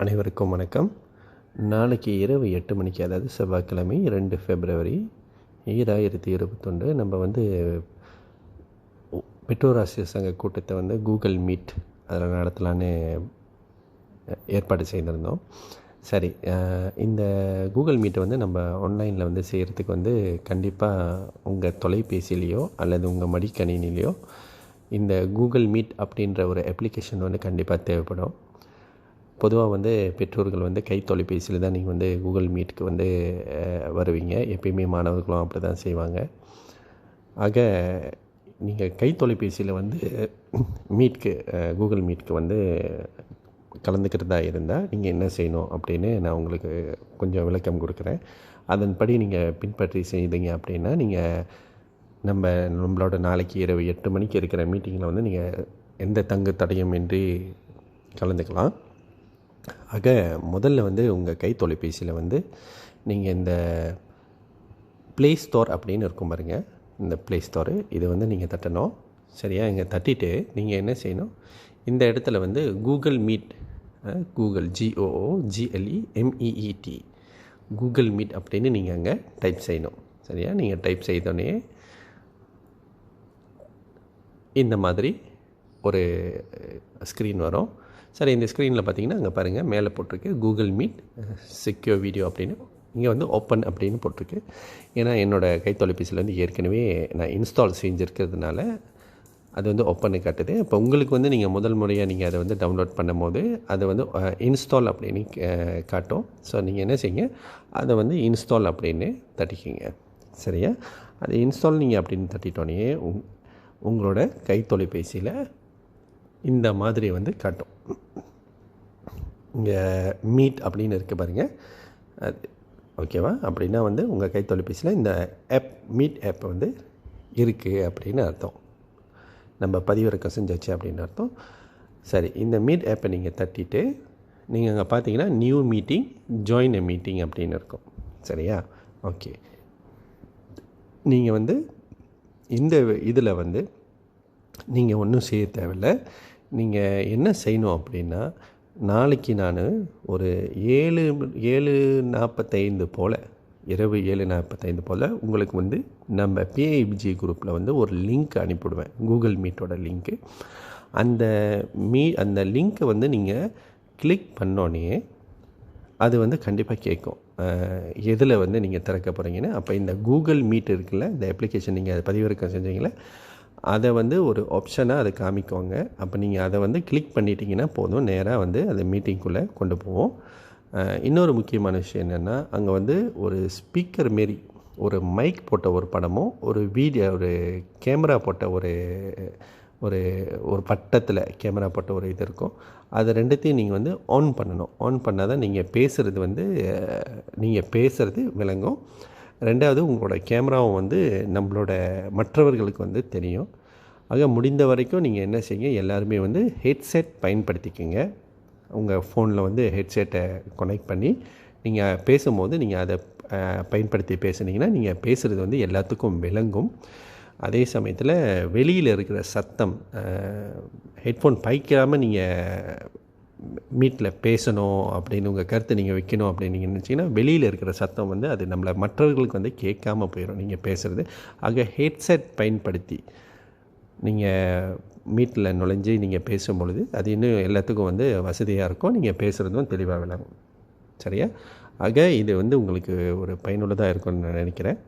அனைவருக்கும் வணக்கம். நாளைக்கு இரவு 8 மணிக்கு, அதாவது செவ்வாய்க்கிழமை 2 பிப்ரவரி 2021 நம்ம பெற்றோர் ஆசிரியர் சங்க கூட்டத்தை கூகுள் மீட் அதில் நடத்தலான்னு ஏற்பாடு செய்திருந்தோம். சரி, இந்த கூகுள் மீட்டை நம்ம ஆன்லைனில் செய்கிறதுக்கு கண்டிப்பாக உங்கள் தொலைபேசியிலையோ அல்லது உங்கள் மடிக்கணினிலையோ இந்த கூகுள் மீட் அப்படின்ற ஒரு அப்ளிகேஷன் கண்டிப்பாக தேவைப்படும். பொதுவாக பெற்றோர்கள் கை தொலைபேசியில் தான் நீங்கள் கூகுள் மீட்டுக்கு வருவீங்க. எப்பயுமே மாணவர்களும் அப்படி தான் செய்வாங்க. ஆக நீங்கள் கை தொலைபேசியில் மீட்க்கு கூகுள் மீட்க்கு கலந்துக்கிறதா இருந்தால் நீங்கள் என்ன செய்யணும் அப்படின்னு நான் உங்களுக்கு கொஞ்சம் விளக்கம் கொடுக்குறேன். அதன்படி நீங்கள் பின்பற்றி செய்தீங்க அப்படின்னா நீங்கள் நம்மளோட நாளைக்கு இரவு 8 மணிக்கு இருக்கிற மீட்டிங்கில் நீங்கள் எந்த தங்கு தடயமின்றி கலந்துக்கலாம். ஆக முதல்ல உங்கள் கை தொலைபேசியில் நீங்கள் இந்த ப்ளே ஸ்டோர் அப்படின்னு இருக்கும் பாருங்க. இந்த ப்ளே ஸ்டோரு இது நீங்கள் தட்டணும். சரியா? இங்கே தட்டிட்டு நீங்கள் என்ன செய்யணும், இந்த இடத்துல Google meet, Google GOOGLEMEET Google meet அப்படின்னு நீங்கள் அங்கே டைப் செய்யணும். சரியா? நீங்கள் டைப் செய்தோடனே இந்த மாதிரி ஒரு ஸ்க்ரீன் வரும். சரி, இந்த ஸ்க்ரீனில் பார்த்தீங்கன்னா அங்கே பாருங்கள், மேலே போட்டிருக்கு கூகுள் மீட் செக்யூர் வீடியோ அப்படின்னு. இங்கே ஓப்பன் அப்படின்னு போட்டிருக்கு. ஏன்னா என்னோடய கை தொலைபேசியில் ஏற்கனவே நான் இன்ஸ்டால் செஞ்சுருக்கிறதுனால அது ஓப்பன்னு காட்டுது. இப்போ உங்களுக்கு நீங்கள் முதல் முறையாக நீங்கள் அதை டவுன்லோட் பண்ணும்போது அதை இன்ஸ்டால் அப்படின்னு காட்டும். ஸோ நீங்கள் என்ன செய்யுங்க, அதை இன்ஸ்டால் அப்படின்னு தட்டிக்கிங்க. சரியா? அது இன்ஸ்டால் நீங்கள் அப்படின்னு தட்டிட்டோன்னே உங்களோட கை தொலைபேசியில் இந்த மாதிரி காட்டும். இங்கே மீட் அப்படின்னு இருக்குது பாருங்கள். அது ஓகேவா? அப்படின்னா உங்கள் கை தொலைபேசியில் இந்த மீட் ஆப் இருக்குது அப்படின்னு அர்த்தம். நம்ம பதிவிறக்கம் செஞ்சாச்சு அப்படின்னு அர்த்தம். சரி, இந்த மீட் ஆப்பை நீங்கள் தட்டிட்டு நீங்கள் அங்கே பார்த்தீங்கன்னா new meeting, join a meeting அப்படின்னு இருக்கும். சரியா? ஓகே. நீங்கள் இந்த இதில் நீங்கள் ஒன்றும் செய்ய தேவையில்லை. நீங்கள் என்ன செய்யணும் அப்படின்னா, நாளைக்கு நான் ஒரு 7:45 போல், இரவு 7:45 போல் உங்களுக்கு நம்ம PIBG குரூப்பில் ஒரு லிங்க் அனுப்பிவிடுவேன், கூகுள் மீட்டோட லிங்க்கு. அந்த லிங்க்கை நீங்கள் கிளிக் பண்ணோன்னே அது கண்டிப்பாக கேட்கும், எதில் நீங்கள் திறக்க போகிறீங்கன்னு. அப்போ இந்த கூகுள் மீட் இருக்குல்ல, இந்த அப்ளிகேஷன் நீங்கள் அதை பதிவிறக்கம் செஞ்சீங்களே, அதை ஒரு ஆப்ஷனாக அதை காமிக்குவாங்க. அப்போ நீங்கள் அதை கிளிக் பண்ணிட்டீங்கன்னா போதும், நேராக அது மீட்டிங்குள்ளே கொண்டு போவோம். இன்னொரு முக்கியமான விஷயம் என்னென்னா, அங்கே ஒரு ஸ்பீக்கர் மாரி ஒரு மைக் போட்ட ஒரு படமும், ஒரு வீடியோ, ஒரு கேமரா போட்ட ஒரு ஒரு ஒரு பட்டத்தில் கேமரா போட்ட ஒரு இது இருக்கும். அது ரெண்டுத்தையும் நீங்கள் ஆன் பண்ணணும். ஆன் பண்ணால் தான் நீங்கள் பேசுகிறது விளங்கும். ரெண்டாவது, உங்களோட கேமராவும் நம்மளோட மற்றவர்களுக்கு தெரியும். ஆக முடிந்த வரைக்கும் நீங்கள் என்ன செய்யுங்க, எல்லாருமே ஹெட்செட் பயன்படுத்திக்கோங்க. உங்கள் ஃபோனில் ஹெட்செட்டை கனெக்ட் பண்ணி நீங்கள் பேசும்போது நீங்கள் அதை பயன்படுத்தி பேசுனீங்கன்னா நீங்கள் பேசுகிறது எல்லாத்துக்கும் விளங்கும். அதே சமயத்தில் வெளியில் இருக்கிற சத்தம், ஹெட்ஃபோன் பைக்காமல் நீங்கள் மீட்டில் பேசணும் அப்படின்னு உங்கள் கருத்தை நீங்கள் வைக்கணும் அப்படின்னு நீங்கள் நினச்சிங்கன்னா, வெளியில் இருக்கிற சத்தம் அது நம்மளை மற்றவர்களுக்கு கேட்காம போயிடும் நீங்கள் பேசுகிறது. ஆக ஹெட்செட் பயன்படுத்தி நீங்கள் மீட்டில் நுழைஞ்சி நீங்கள் பேசும்பொழுது அது இன்னும் எல்லாத்துக்கும் வசதியாக இருக்கும். நீங்கள் பேசுகிறதும் தெளிவாக விளங்கும். சரியா? ஆக இது உங்களுக்கு ஒரு பயனுள்ளதாக இருக்கும்னு நான் நினைக்கிறேன்.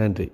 நன்றி.